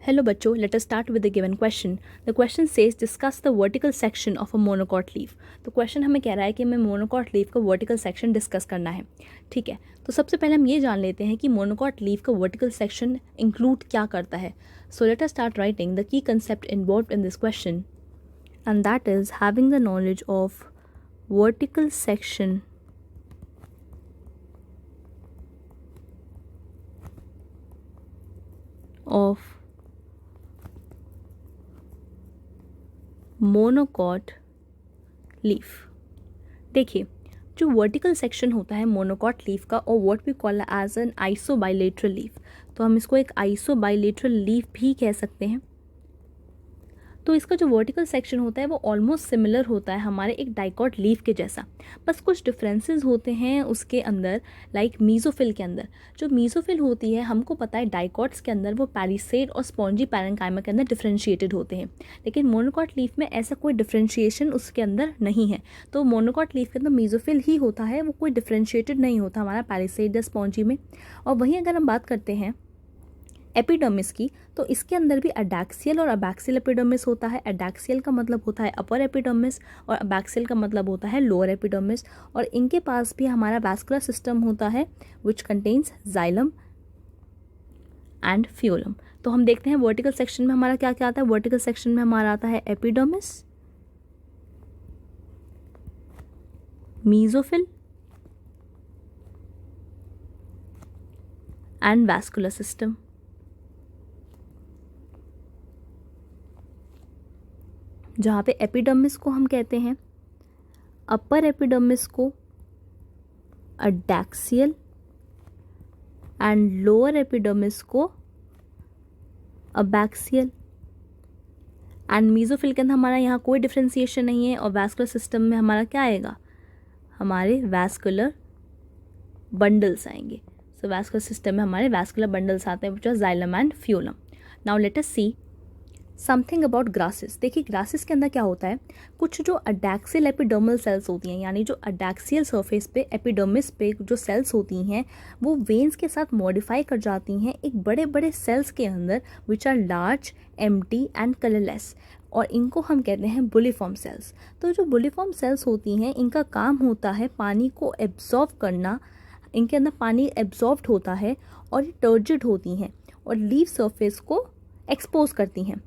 Hello बच्चों, let us start with the given question. The question says discuss the vertical section of a monocot leaf. तो question हमें कह रहा है कि हमें मोनोकॉट लीफ का वर्टिकल सेक्शन डिस्कस करना है. ठीक है, तो सबसे पहले हम ये जान लेते हैं कि मोनोकॉट लीफ का वर्टिकल सेक्शन इंक्लूड क्या करता है. So let us start writing the key concept involved in this question, and that is having the knowledge of vertical section of monocot leaf. देखिए, जो वर्टिकल सेक्शन होता है monocot leaf का, और what we call as an isobilateral leaf, तो हम इसको एक आइसोबाइलेटरल लीफ भी कह सकते हैं. तो इसका जो वर्टिकल सेक्शन होता है वो ऑलमोस्ट सिमिलर होता है हमारे एक डाइकॉट लीफ के जैसा. बस कुछ डिफरेंसेस होते हैं उसके अंदर, लाइक मीजोफिल के अंदर. जो मीजोफिल होती है, हमको पता है डाइकॉट्स के अंदर वो पैलिसेड और स्पॉन्जी पैरेन्काइमा के अंदर डिफरेंशिएटेड होते हैं, लेकिन मोनोकॉट लीफ में ऐसा कोई डिफरेंशिएशन उसके अंदर नहीं है. तो मोनोकॉट लीफ के अंदर मीजोफिल ही होता है, वो कोई डिफरेंशिएटेड नहीं होता हमारा पैलिसेड या स्पॉन्जी में. और वहीं अगर हम बात करते हैं एपिडर्मिस की, तो इसके अंदर भी अडैक्सियल और अबैक्सियल एपिडर्मिस होता है. अडैक्सियल का मतलब होता है अपर एपिडर्मिस और अबैक्सियल का मतलब होता है लोअर एपिडर्मिस. और इनके पास भी हमारा वैस्कुलर सिस्टम होता है विच कंटेन्स जाइलम एंड फ्यूलम. तो हम देखते हैं वर्टिकल सेक्शन में हमारा क्या क्या आता है. वर्टिकल सेक्शन में हमारा आता है epidermis, mesophyll and vascular system. जहाँ पे एपिडर्मिस को हम कहते हैं अपर एपिडर्मिस को अडैक्सियल एंड लोअर एपिडर्मिस को अबैक्सियल. एंड मीजोफिल के अंदर हमारा यहाँ कोई डिफ्रेंसिएशन नहीं है. और वैस्कुलर सिस्टम में हमारा क्या आएगा, हमारे वैस्कुलर बंडल्स आएंगे. सो वैस्कुलर सिस्टम में हमारे वैस्कुलर बंडल्स आते हैं which are xylem and phloem. Now let us see something about grasses. देखिए, ग्रासेस के अंदर क्या होता है, कुछ जो अडैक्सियल एपिडर्मल सेल्स होती हैं, यानी जो अडैक्सियल सरफेस पे एपिडर्मिस पे जो सेल्स होती हैं वो वेन्स के साथ मॉडिफाई कर जाती हैं एक बड़े बड़े सेल्स के अंदर which are large, empty and colourless, और इनको हम कहते हैं बुलिफॉर्म सेल्स. तो जो बुलिफॉर्म सेल्स होती हैं इनका काम होता है पानी को एब्जॉर्व करना. इनके अंदर पानी एब्जॉर्व्ड होता है और ये टर्जिड होती हैं और लीफ सरफेस को एक्सपोज करती हैं.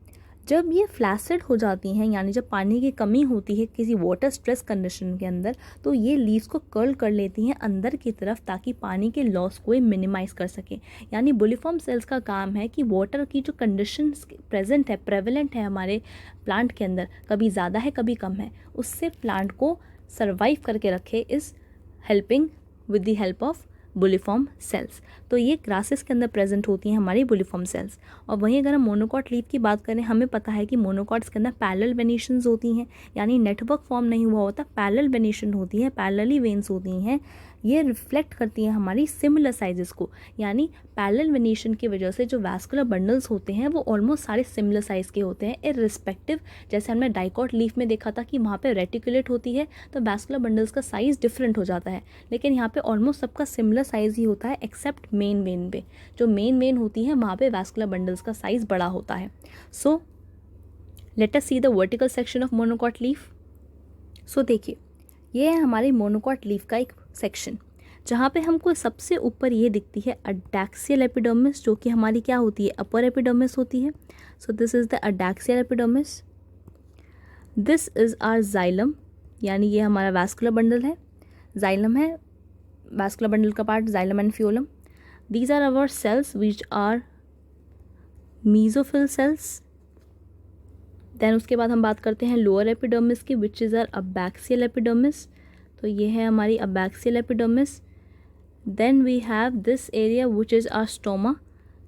जब ये फ्लैसिड हो जाती हैं, यानी जब पानी की कमी होती है किसी वाटर स्ट्रेस कंडीशन के अंदर, तो ये लीव्स को कर्ल कर लेती हैं अंदर की तरफ ताकि पानी के लॉस को मिनिमाइज कर सकें. यानी बुलिफॉर्म सेल्स का काम है कि वाटर की जो कंडीशंस प्रेजेंट है, प्रेवलेंट है हमारे प्लांट के अंदर, कभी ज़्यादा है कभी कम है, उससे प्लांट को सर्वाइव करके रखे, is helping with the help of bulliform cells. तो ये ग्रासेस के अंदर प्रेजेंट होती हैं हमारी बुलिफॉर्म सेल्स. और वहीं अगर हम मोनोकॉट लीफ की बात करें, हमें पता है कि मोनोकॉट्स के अंदर पैरेलल वेनेशंस होती हैं, यानी नेटवर्क फॉर्म नहीं हुआ होता, पैरेलल वेनेशन होती है, पैरेलली वेन्स होती हैं. ये रिफ्लेक्ट करती हैं हमारी सिमिलर साइजेस को, यानी पैरेलल वेनेशन की वजह से जो वैस्कुलर बंडल्स होते हैं वो ऑलमोस्ट सारे सिमिलर साइज़ के होते हैं इररिस्पेक्टिव. जैसे हमने डाइकॉट लीफ में देखा था कि वहाँ पे रेटिकुलेट होती है तो वैस्कुलर बंडल्स का साइज़ डिफरेंट हो जाता है, लेकिन यहाँ पे ऑलमोस्ट सबका सिमिलर साइज़ ही होता है एक्सेप्ट मेन वेन पे. जो मेन वेन होती है वहाँ पे वैस्कुलर बंडल्स का साइज़ बड़ा होता है. So let us see the vertical section of monocot leaf. So देखिए, ये है हमारी मोनोकॉट लीफ का एक सेक्शन जहाँ पे हमको सबसे ऊपर ये दिखती है अडैक्सियल एपिडर्मिस, जो कि हमारी क्या होती है, अपर एपिडर्मिस होती है. So this is the adaxial epidermis. This is our xylem, यानी ये हमारा वैस्कुलर बंडल है. जाइलम है वैस्कुलर बंडल का part, xylem and phloem. These are our cells which are mesophyll cells. Then उसके बाद हम बात करते हैं लोअर एपिडर्मिस की which is our abaxial epidermis. तो ये है हमारी abaxial epidermis. Then we have this area which is our stoma.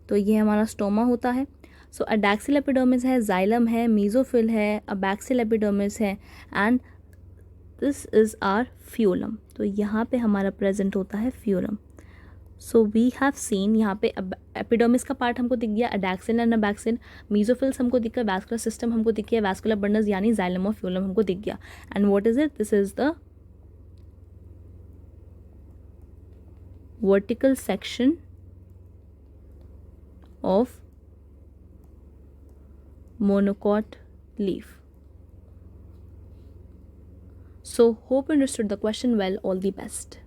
तो ये हमारा स्टोमा होता है. सो अडैक्सियल एपिडर्मिस है, जाइलम है, मीजोफिल है, अबैक्सियल एपिडर्मिस है, एंड दिस इज़ आर फ्यूलम. तो यहाँ पे हमारा प्रेजेंट होता है फ्यूलम. सो वी हैव सीन, यहाँ पे एपिडर्मिस का पार्ट हमको दिख गया, अडैक्सियल एंड अबैक्सियल. मीजोफिल्स हमको दिख गया, वैस्कुलर सिस्टम हमको दिख गया, वैस्कुलर बंडल्स यानी जाइलम और फ्यूलम हमको दिख गया. And what is it, this is the vertical section of monocot leaf. So hope you understood the question well. All the best.